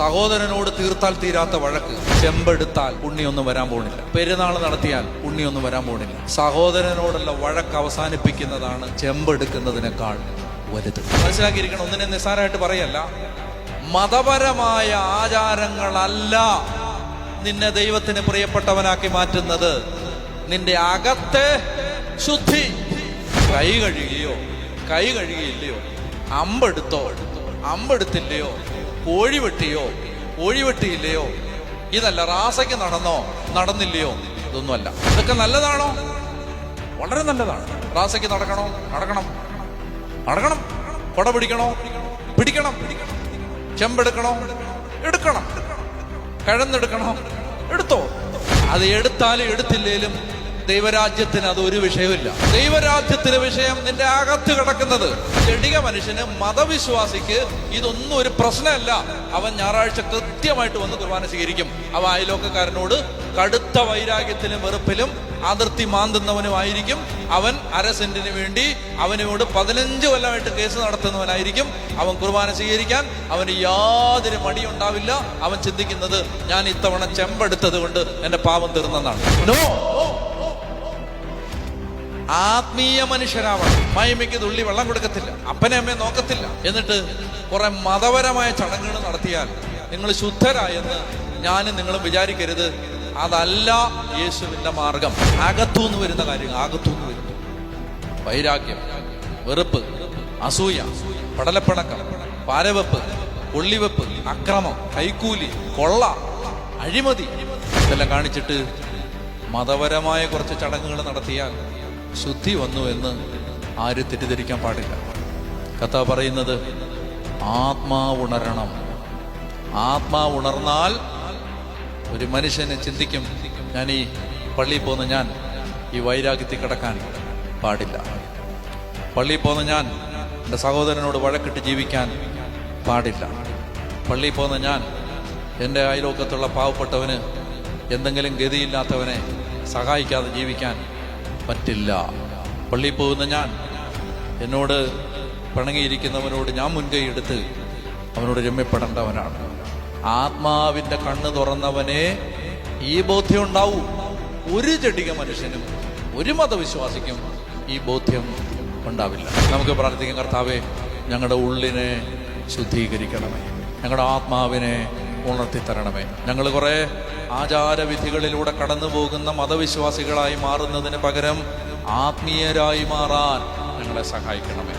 സഹോദരനോട് തീർത്താൽ തീരാത്ത വഴക്ക്, ചെമ്പെടുത്താൽ ഉണ്ണിയൊന്നും വരാൻ പോണില്ല. പെരുന്നാൾ നടത്തിയാൽ ഉണ്ണിയൊന്നും വരാൻ പോണില്ല. സഹോദരനോടുള്ള വഴക്ക് അവസാനിപ്പിക്കുന്നതാണ് ചെമ്പെടുക്കുന്നതിനേക്കാൾ വലുത്. മനസ്സിലാക്കിയിരിക്കണം. ഒന്നിനെ നിസ്സാരമായിട്ട് പറയല്ല. മതപരമായ ആചാരങ്ങളല്ല നിന്നെ ദൈവത്തിന് പ്രിയപ്പെട്ടവനാക്കി മാറ്റുന്നത്. നിന്റെ അകത്തെ ശുദ്ധി. കൈ കഴുകിയോ, കൈ കഴുകിയില്ലയോ, അമ്പെടുത്തോ, അമ്പെടുത്തില്ലയോ, കോഴി വെട്ടിയോ, കോഴി വെട്ടിയില്ലയോ, ഇതല്ല റാസയ്ക്ക് നടന്നോ, നടന്നില്ലയോ, ഇതൊന്നുമല്ല. ഇതൊക്കെ നല്ലതാണോ? വളരെ നല്ലതാണ്. റാസയ്ക്ക് നടക്കണോ? നടക്കണം, നടക്കണം. കൊട പിടിക്കണോ? പിടിക്കണം. ചെമ്പെടുക്കണോ? എടുക്കണം. കിഴന്നെടുക്കണോ? എടുത്തോ. അത് എടുത്താലും എടുത്തില്ലേലും ദൈവരാജ്യത്തിന് അത് ഒരു വിഷയമില്ല. ദൈവരാജ്യത്തിന് വിഷയം നിന്റെ അകത്ത് കിടക്കുന്നത്. ജഡിക മനുഷ്യന്, മതവിശ്വാസിക്ക് ഇതൊന്നും ഒരു പ്രശ്നമല്ല. അവൻ ഞായറാഴ്ച കൃത്യമായിട്ട് വന്ന് കുർബാന സ്വീകരിക്കും. അവ അയലോക്കക്കാരനോട് കടുത്ത വൈരാഗ്യത്തിലും വെറുപ്പിലും അതിർത്തി മാന്തുന്നവനുമായിരിക്കും. അവൻ 1/2 സെന്റിന് വേണ്ടി അവനോട് 15 കൊല്ലമായിട്ട് കേസ് നടത്തുന്നവനായിരിക്കും. അവൻ കുർബാന സ്വീകരിക്കാൻ അവന് യാതൊരു മടിയുണ്ടാവില്ല. അവൻ ചിന്തിക്കുന്നത്, ഞാൻ ഇത്തവണ ചെമ്പെടുത്തത് കൊണ്ട് എന്റെ പാപം തീർന്നെന്നാണ്. നോ, ആത്മീയ മനുഷ്യരാവണം. മഹിമയ്ക്ക് തുള്ളി വെള്ളം കൊടുക്കത്തില്ല, അപ്പനെ അമ്മയെ നോക്കത്തില്ല. എന്നിട്ട് കുറെ മതപരമായ ചടങ്ങുകൾ നടത്തിയാൽ നിങ്ങൾ ശുദ്ധരായെന്ന് ഞാനും നിങ്ങളും വിചാരിക്കരുത്. അതല്ല യേശുവിന്റെ മാർഗം. അകത്തുനിന്ന് വരുന്ന കാര്യങ്ങൾ, അകത്തുനിന്ന് വരുന്നു. വൈരാഗ്യം, വെറുപ്പ്, അസൂയ, പടലപ്പിണക്കം, പാരവെപ്പ്, കൊള്ളിവെപ്പ്, അക്രമം, കൈക്കൂലി, കൊള്ള, അഴിമതി, ഇതെല്ലാം കാണിച്ചിട്ട് മതപരമായ കുറച്ച് ചടങ്ങുകൾ നടത്തിയാൽ ശുദ്ധി വന്നു എന്ന് ആരും തെറ്റിദ്ധരിക്കാൻ പാടില്ല. കർത്താവ് പറയുന്നത്, ആത്മാവുണരണം. ആത്മാവുണർന്നാൽ ഒരു മനുഷ്യനെ ചിന്തിക്കും, ഞാൻ ഈ പള്ളിയിൽ പോകുന്ന ഞാൻ ഈ വൈരാഗ്യത്തിൽ കിടക്കാൻ പാടില്ല. പള്ളിയിൽ പോകുന്ന ഞാൻ എൻ്റെ സഹോദരനോട് വഴക്കിട്ട് ജീവിക്കാൻ പാടില്ല. പള്ളിയിൽ പോകുന്ന ഞാൻ എൻ്റെ അയൽവക്കത്തുള്ള പാവപ്പെട്ടവന്, എന്തെങ്കിലും ഗതിയില്ലാത്തവനെ സഹായിക്കാതെ ജീവിക്കാൻ പറ്റില്ല. പള്ളിയിൽ പോകുന്ന ഞാൻ എന്നോട് പിണങ്ങിയിരിക്കുന്നവനോട് ഞാൻ മുൻകൈ എടുത്ത് അവനോട് രമ്യപ്പെടേണ്ടവനാണ്. ആത്മാവിൻ്റെ കണ്ണ് തുറന്നവനെ ഈ ബോധ്യം ഉണ്ടാവൂ. ഒരു ജഡിക മനുഷ്യനും ഒരു മതവിശ്വാസിക്കും ഈ ബോധ്യം ഉണ്ടാവില്ല. നമുക്ക് പ്രാർത്ഥിക്കാം. കർത്താവേ, ഞങ്ങളുടെ ഉള്ളിനെ ശുദ്ധീകരിക്കണമേ, ഞങ്ങളുടെ ആത്മാവിനെ ഉണർത്തിത്തരണമേ. ഞങ്ങൾ കുറെ ആചാരവിധികളിലൂടെ കടന്നു പോകുന്ന മതവിശ്വാസികളായി മാറുന്നതിന് പകരം ആത്മീയരായി മാറാൻ ഞങ്ങളെ സഹായിക്കണമേ.